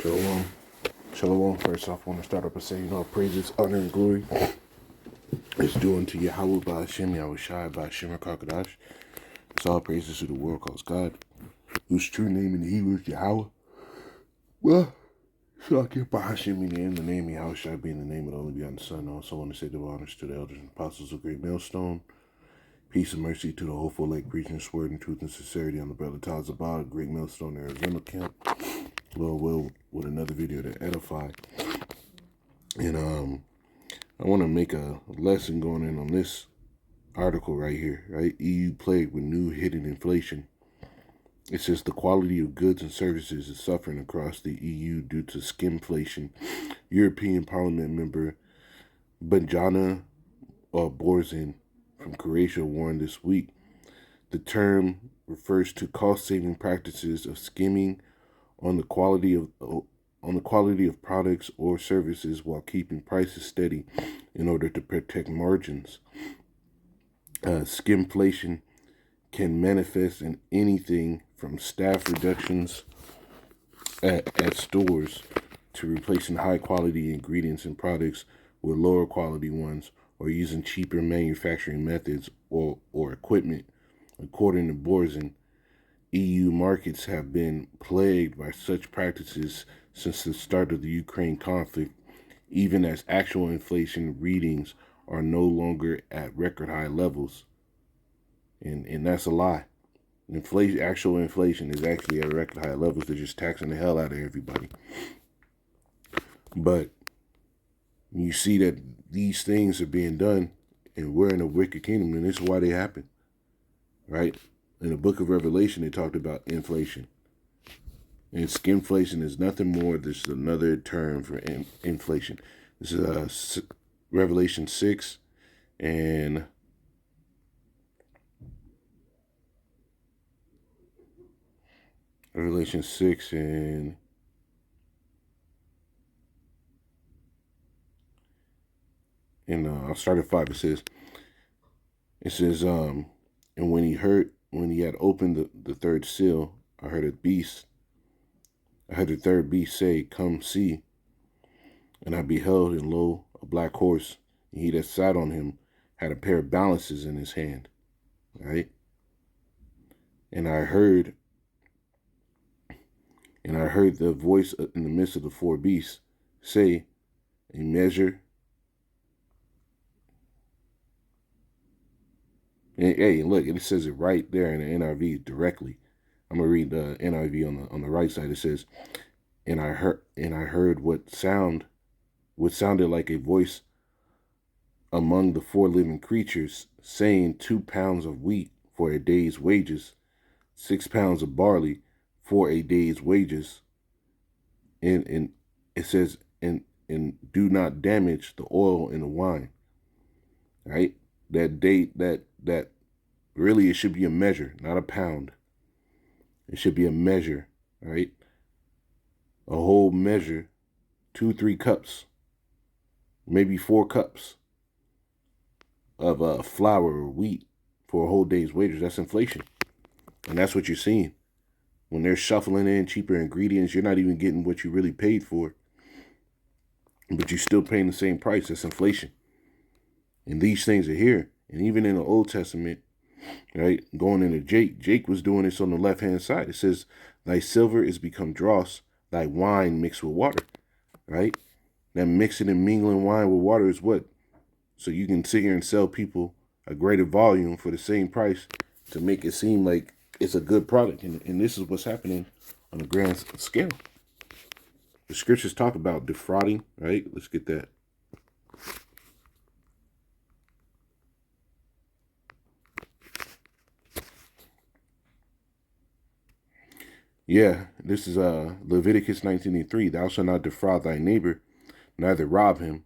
Shalom. Shalom. First off, I want to start up and say, praises, honor, and glory is due unto Yahweh by Hashem, Yahweh Shai by Hashem Kakadash. It's all praises to the world calls God, whose true name in the Hebrew is Yahweh. Well, so I keep by Hashem in the name of Yahweh Shai being the name of the only begotten Son. I also want to say the honors to the elders and apostles of Great Millstone. Peace and mercy to the hopeful lake preaching word and truth and sincerity on the brother Taz about Great Millstone, Arizona camp. Lord will with another video to edify. And I want to make a lesson going in on this article right here, right? EU plagued with new hidden inflation. It says the quality of goods and services is suffering across the EU due to skimflation. European Parliament member Bojana Borzan from Croatia warned this week. The term refers to cost-saving practices of skimming on the quality of products or services while keeping prices steady in order to protect margins. Skimflation can manifest in anything from staff reductions at stores to replacing high-quality ingredients and products with lower-quality ones, or using cheaper manufacturing methods or equipment. According to Borzan, EU markets have been plagued by such practices since the start of the Ukraine conflict, even as actual inflation readings are no longer at record high levels. And that's a lie. Actual inflation is actually at record high levels. They're just taxing the hell out of everybody. But you see that these things are being done, and we're in a wicked kingdom, and this is why they happen, right? In the book of Revelation, they talked about inflation. And skimflation is nothing more than just another term for inflation. This is Revelation 6 and Revelation 6 and I'll start at 5. It says, and when he had opened the third seal, I heard the third beast say, "Come see." And I beheld, and lo, a black horse, and he that sat on him had a pair of balances in his hand, right? And I heard the voice in the midst of the four beasts say, a measure. And, hey, look, it says it right there in the NIV directly. I'm gonna read the NIV on the right side. It says, and I heard what sounded like a voice among the four living creatures, saying, 2 pounds of wheat for a day's wages, 6 pounds of barley for a day's wages. And it says, and do not damage the oil and the wine. Right? That really, it should be a measure, not a pound. It should be a measure, right? A whole measure, 2-3 cups, maybe 4 cups of flour or wheat for a whole day's wages. That's inflation. And that's what you're seeing. When they're shuffling in cheaper ingredients, you're not even getting what you really paid for, but you're still paying the same price. That's inflation. And these things are here. And even in the Old Testament, right, going into Jake was doing this on the left-hand side. It says, thy silver is become dross, thy wine mixed with water, right? That mixing and mingling wine with water is what? So you can sit here and sell people a greater volume for the same price to make it seem like it's a good product. And this is what's happening on a grand scale. The scriptures talk about defrauding, right? Let's get that. Yeah, this is Leviticus 19:3. Thou shalt not defraud thy neighbor, neither rob him.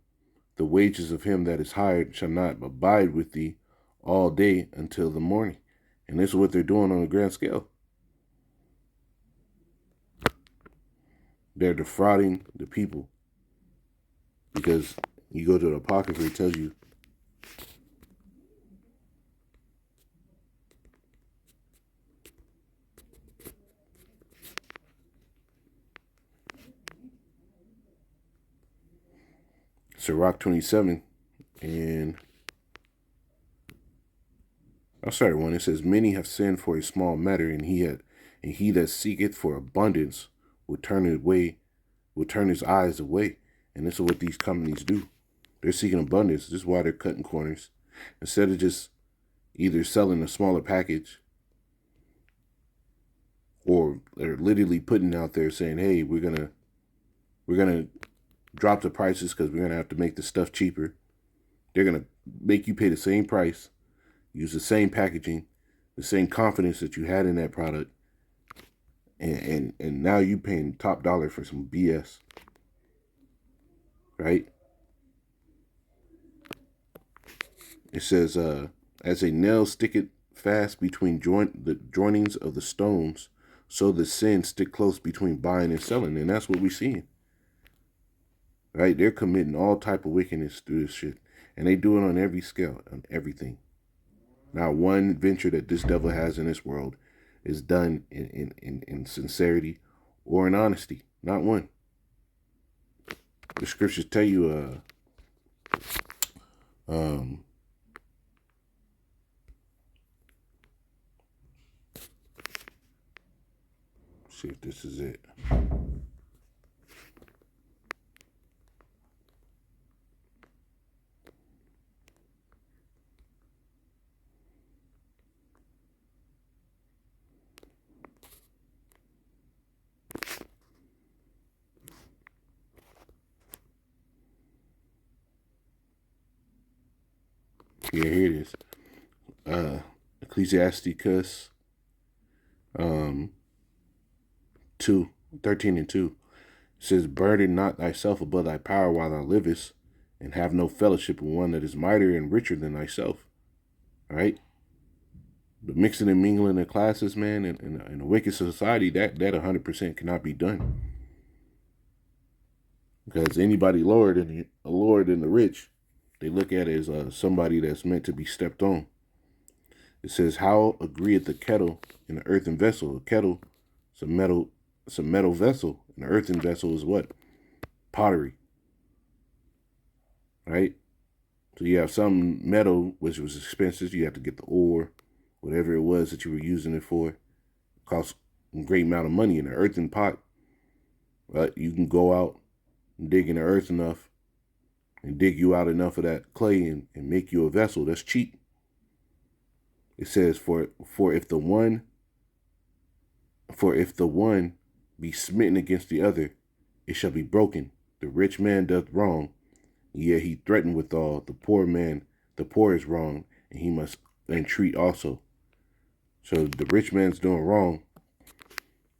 The wages of him that is hired shall not abide with thee all day until the morning. And this is what they're doing on a grand scale. They're defrauding the people. Because you go to the Apocrypha, it tells you Sirach 27, and I'll start at 1. It says, many have sinned for a small matter, and he that seeketh for abundance will turn his eyes away. And this is what these companies do. They're seeking abundance. This is why they're cutting corners. Instead of just either selling a smaller package, or they're literally putting out there saying, hey, we're gonna drop the prices because we're gonna have to make the stuff cheaper. They're gonna make you pay the same price, use the same packaging, the same confidence that you had in that product, and now you paying top dollar for some BS. Right? It says, as a nail sticketh fast between the joinings of the stones, so the sin stick close between buying and selling. And that's what we're seeing. Right? They're committing all type of wickedness through this shit. And they do it on every scale, on everything. Not one venture that this devil has in this world is done in sincerity or in honesty. Not one. The scriptures tell you, see if this is it. Yeah, here it is. Ecclesiasticus 13 and 2. It says, burden not thyself above thy power while thou livest, and have no fellowship with one that is mightier and richer than thyself. All right? The mixing and mingling of classes, man, in a wicked society, that 100% cannot be done. Because anybody lower than the rich, they look at it as somebody that's meant to be stepped on. It says, how agreeth the kettle in an earthen vessel? A kettle is a metal vessel. An earthen vessel is what? Pottery. Right? So you have some metal, which was expensive. You have to get the ore, whatever it was that you were using it for. It costs a great amount of money. In an earthen pot, right? You can go out and dig in the earth enough and dig you out enough of that clay and make you a vessel. That's cheap. It says, for if the one be smitten against the other, it shall be broken. The rich man doth wrong, yet he threatened withal. The poor is wrong, and he must entreat also. So the rich man's doing wrong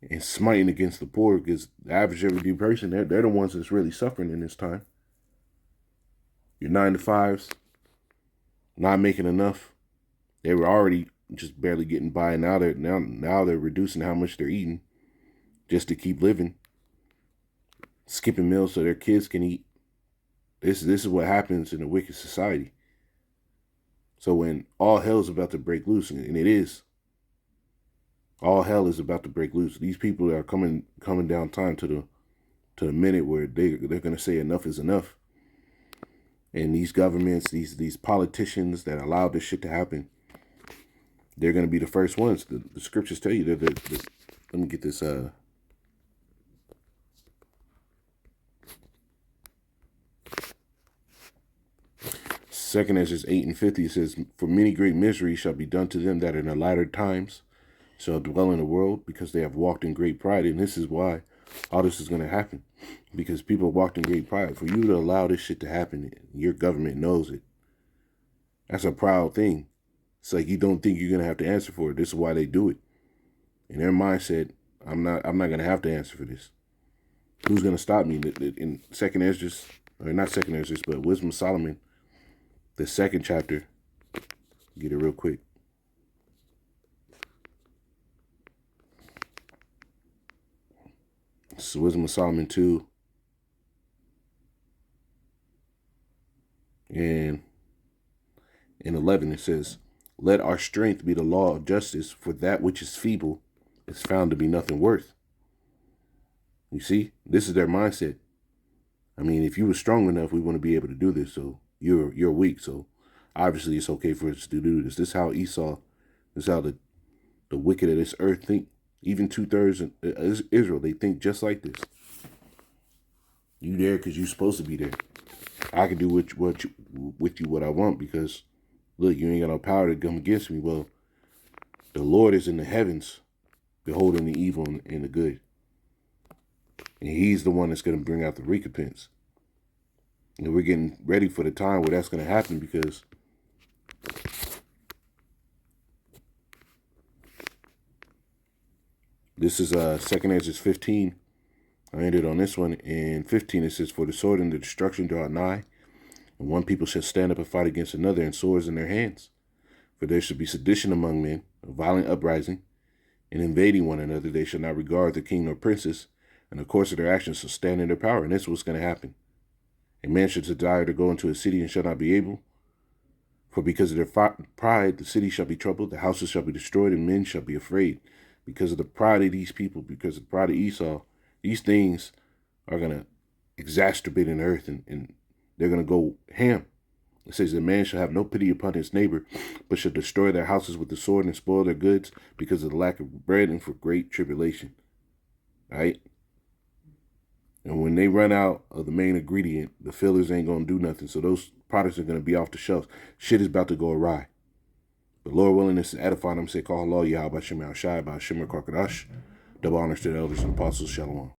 and smiting against the poor, because the average everyday person, they're the ones that's really suffering in this time. Your 9-to-5s, not making enough. They were already just barely getting by. Now they're reducing how much they're eating just to keep living. Skipping meals so their kids can eat. This is what happens in a wicked society. So when all hell is about to break loose, and it is, all hell is about to break loose. These people are coming down time to the minute where they're gonna say enough is enough. And these governments, these politicians that allow this shit to happen, they're going to be the first ones. The scriptures tell you that. Let me get this. 2nd Ezra 8:50, it says, for many great miseries shall be done to them that in the latter times shall dwell in the world, because they have walked in great pride. And this is why all this is going to happen. Because people walked in great pride. For you to allow this shit to happen, your government knows it. That's a proud thing. It's like you don't think you're going to have to answer for it. This is why they do it. In their mindset, I'm not going to have to answer for this. Who's going to stop me? In 2nd Ezra, or not 2nd Ezra, but Wisdom of Solomon, the 2nd chapter. Get it real quick. This is Wisdom of Solomon 2. And in 11 it says, let our strength be the law of justice, for that which is feeble is found to be nothing worth. You see, this is their mindset. I mean, if you were strong enough, we wouldn't be able to do this. So you're weak. So obviously it's okay for us to do this. This is how Esau, this is how the wicked of this earth think. Even 2/3 of Israel, they think just like this. You there because you're supposed to be there. I can do with you what I want because, look, you ain't got no power to come against me. Well, the Lord is in the heavens, beholding the evil and the good. And he's the one that's going to bring out the recompense. And we're getting ready for the time where that's going to happen because this is 2nd Ezra 15. I ended on this one. In 15 it says, "For the sword and the destruction draw nigh, and one people shall stand up and fight against another, and swords in their hands. For there shall be sedition among men, a violent uprising, and invading one another. They shall not regard the king nor princes, and the course of their actions shall stand in their power." And this is what's going to happen. A man shall desire to go into a city and shall not be able. For because of their pride, the city shall be troubled, the houses shall be destroyed, and men shall be afraid. Because of the pride of these people, because of the pride of Esau, these things are going to exacerbate in the earth, and they're going to go ham. It says, "The man shall have no pity upon his neighbor, but shall destroy their houses with the sword and spoil their goods because of the lack of bread and for great tribulation." Right? And when they run out of the main ingredient, the fillers ain't going to do nothing. So those products are going to be off the shelves. Shit is about to go awry. But Lord willing, this is edifying. I'm saying, call Allah, Yahweh, Shem, Al Shai, by Shimmer Karkadash. Double honors to the elders and apostles. Shalom.